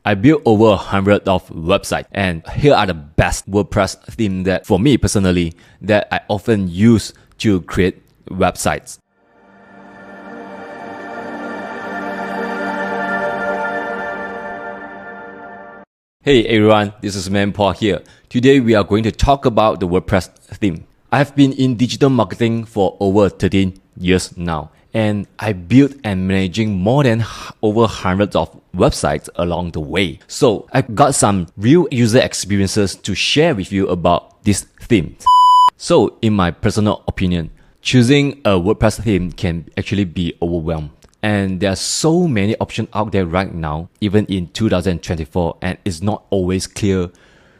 I built over 100 of websites, and here are the best WordPress themes that for me personally that I often use to create websites. Hey everyone, this is Elementor here. Today we are going to talk about the WordPress theme. I have been in digital marketing for over 13 years now, and I built and managing more than over hundreds of websites along the way. So I got some real user experiences to share with you about this theme. So in my personal opinion, choosing a WordPress theme can actually be overwhelmed. And there are so many options out there right now, even in 2024, and it's not always clear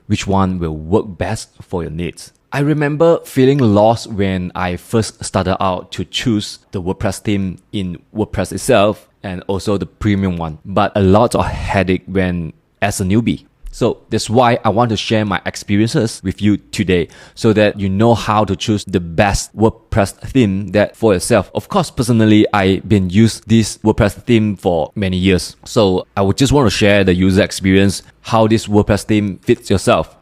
which one will work best for your needs. I remember feeling lost when I first started out to choose the WordPress theme in WordPress itself and also the premium one, but a lot of headache when as a newbie. So that's why I want to share my experiences with you today so that you know how to choose the best WordPress theme that for yourself. Of course, personally, I've been using this WordPress theme for many years. So I would just want to share the user experience, how this WordPress theme fits yourself.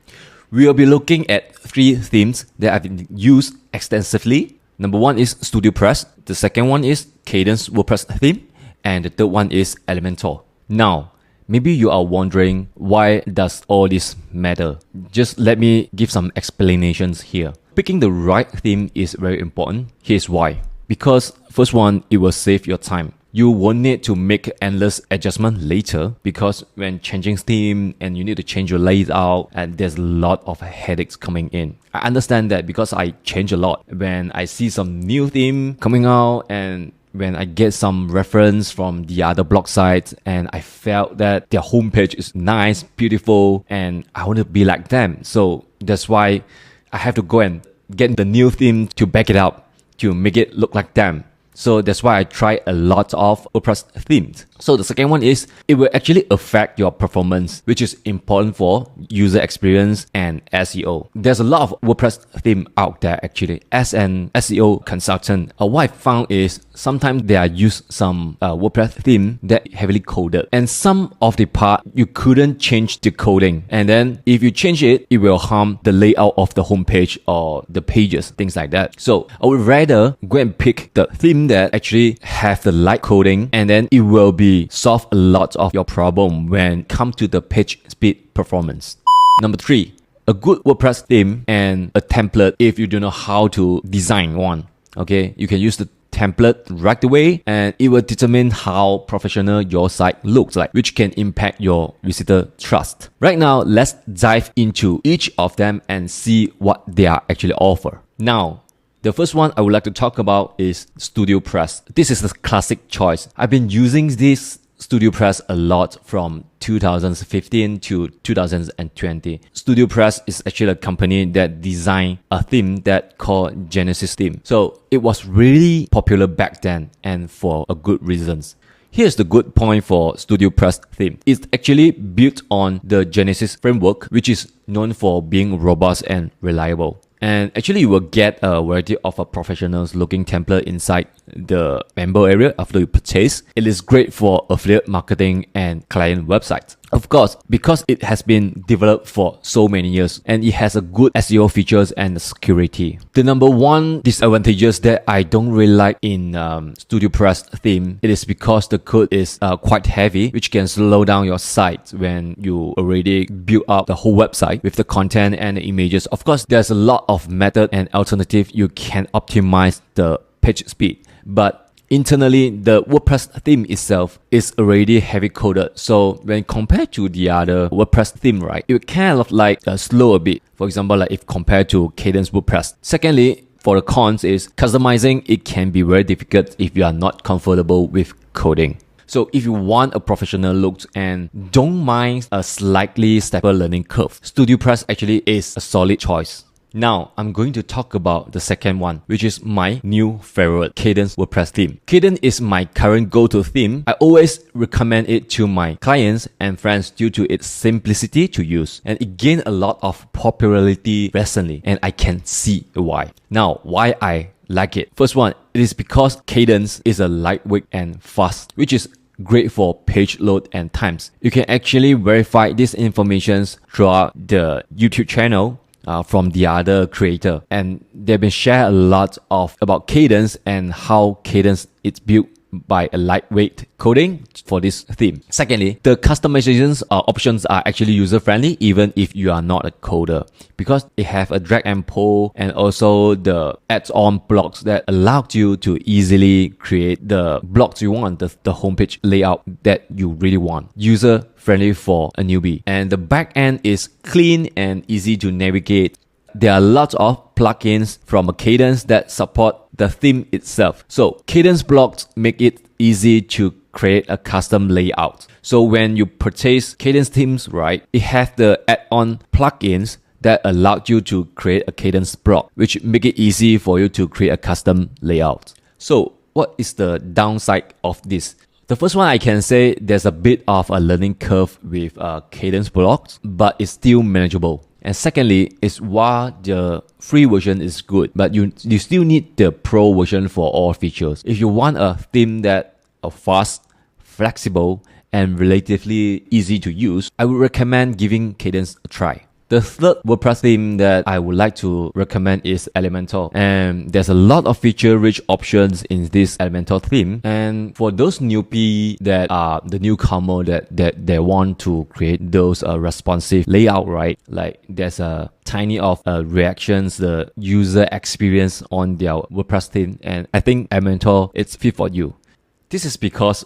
We will be looking at 3 themes that I've been used extensively. Number 1 is StudioPress. The second one is Kadence WordPress theme. And the third one is Elementor. Now, maybe you are wondering, why does all this matter? Just let me give some explanations here. Picking the right theme is very important. Here's why. Because first one, it will save your time. You won't need to make endless adjustment later because when changing theme and you need to change your layout and there's a lot of headaches coming in. I understand that because I change a lot. When I see some new theme coming out and when I get some reference from the other blog sites and I felt that their homepage is nice, beautiful, and I want to be like them. So that's why I have to go and get the new theme to back it up, to make it look like them. So that's why I try a lot of WordPress themes. So the second one is, it will actually affect your performance, which is important for user experience and SEO. There's a lot of WordPress theme out there actually. As an SEO consultant, what I found is sometimes they are use some WordPress theme that heavily coded. And some of the part, you couldn't change the coding. And then if you change it, it will harm the layout of the homepage or the pages, things like that. So I would rather go and pick the theme that actually have the light coding, and then it will be solve a lot of your problem when it comes to the page speed performance. Number 3, a good WordPress theme and a template if you don't know how to design one. Okay, you can use the template right away and it will determine how professional your site looks like, which can impact your visitor trust. Right now, let's dive into each of them and see what they are actually offer. Now, the first one I would like to talk about is StudioPress. This is the classic choice. I've been using this StudioPress a lot from 2015 to 2020. StudioPress is actually a company that designed a theme that called Genesis theme. So it was really popular back then and for a good reasons. Here's the good point for StudioPress theme. It's actually built on the Genesis framework, which is known for being robust and reliable. And actually, you will get a variety of a professionals looking template inside the member area after you purchase. It is great for affiliate marketing and client websites. Of course, because it has been developed for so many years and it has a good SEO features and security. The number one disadvantages that I don't really like in StudioPress theme, it is because the code is quite heavy, which can slow down your site when you already build up the whole website with the content and the images. Of course, there's a lot of method and alternative you can optimize the page speed, but internally, the WordPress theme itself is already heavy coded. So when compared to the other WordPress theme, right, it kind of like slow a bit. For example, like if compared to Kadence WP. Secondly, for the cons is customizing. It can be very difficult if you are not comfortable with coding. So if you want a professional look and don't mind a slightly steeper learning curve, StudioPress actually is a solid choice. Now, I'm going to talk about the second one, which is my new favorite, Kadence WordPress theme. Kadence is my current go-to theme. I always recommend it to my clients and friends due to its simplicity to use. And it gained a lot of popularity recently, and I can see why. Now, why I like it. First one, it is because Kadence is a lightweight and fast, which is great for page load and times. You can actually verify these informations throughout the YouTube channel from the other creator, and they've been shared a lot of about Kadence and how Kadence is built by a lightweight coding for this theme. Secondly, the customizations options are actually user-friendly even if you are not a coder, because it have a drag and pull and also the add-on blocks that allow you to easily create the blocks you want, the homepage layout that you really want. User-friendly for a newbie. And the back end is clean and easy to navigate. There are lots of plugins from Kadence that support the theme itself. So Kadence blocks make it easy to create a custom layout. So when you purchase Kadence themes, right, it has the add-on plugins that allow you to create a Kadence block, which make it easy for you to create a custom layout. So what is the downside of this? The first one, I can say there's a bit of a learning curve with Kadence blocks, but it's still manageable. And secondly, is while the free version is good, but you still need the pro version for all features. If you want a theme that is fast, flexible, and relatively easy to use, I would recommend giving Kadence a try. The third WordPress theme that I would like to recommend is Elementor. And there's a lot of feature-rich options in this Elementor theme. And for those newbie that are the newcomer that they want to create those responsive layout, right? Like there's a tiny of reactions, the user experience on their WordPress theme. And I think Elementor is fit for you. This is because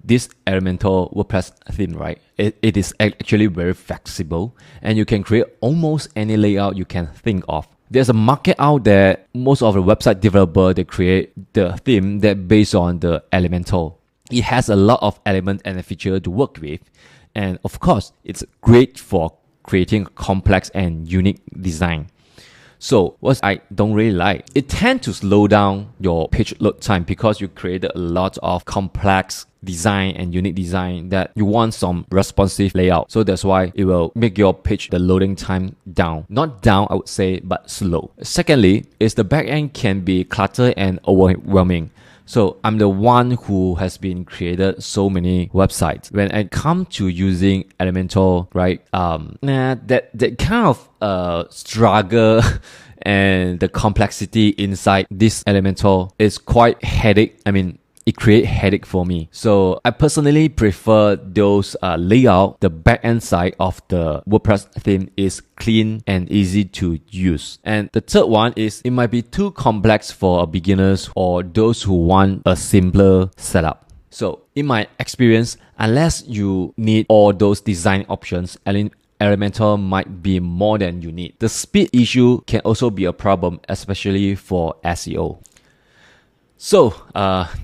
this Elementor WordPress theme, right? It is actually very flexible and you can create almost any layout you can think of. There's a market out there. Most of the website developers, they create the theme that based on the Elementor. It has a lot of elements and features to work with. And of course, it's great for creating complex and unique design. So what I don't really like, it tends to slow down your page load time because you created a lot of complex design and unique design that you want some responsive layout. So that's why it will make your page, the loading time down. Not down, I would say, but slow. Secondly, is the backend can be cluttered and overwhelming. So I'm the one who has been created so many websites. When I come to using Elementor, right, that kind of struggle and the complexity inside this Elementor is quite headache. I mean, it creates headache for me. So I personally prefer those layout. The backend side of the WordPress theme is clean and easy to use. And the third one is it might be too complex for beginners or those who want a simpler setup. So in my experience, unless you need all those design options, Elementor might be more than you need. The speed issue can also be a problem, especially for SEO. So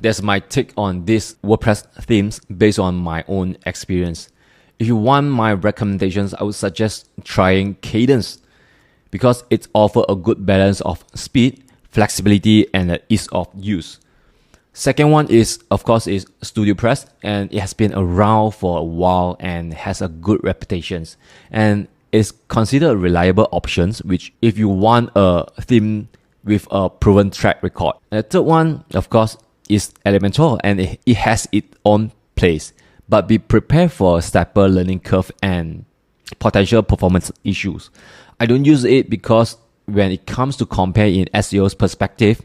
that's my take on this WordPress themes based on my own experience. If you want my recommendations, I would suggest trying Kadence because it offers a good balance of speed, flexibility, and ease of use. Second one is, of course, is StudioPress, and it has been around for a while and has a good reputation. And it's considered a reliable option, which if you want a theme with a proven track record. And the third one, of course, is Elementor, and it has its own place. But be prepared for a steeper learning curve and potential performance issues. I don't use it because when it comes to compare in SEO's perspective,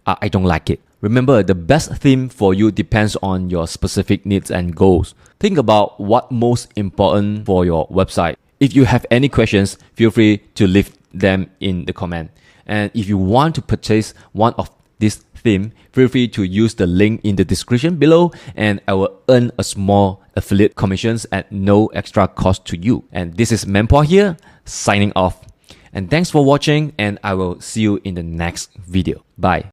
I don't like it. Remember, the best theme for you depends on your specific needs and goals. Think about what's most important for your website. If you have any questions, feel free to leave them in the comment. And if you want to purchase one of this theme, feel free to use the link in the description below and I will earn a small affiliate commissions at no extra cost to you. And this is Menpor here, signing off. And thanks for watching and I will see you in the next video. Bye.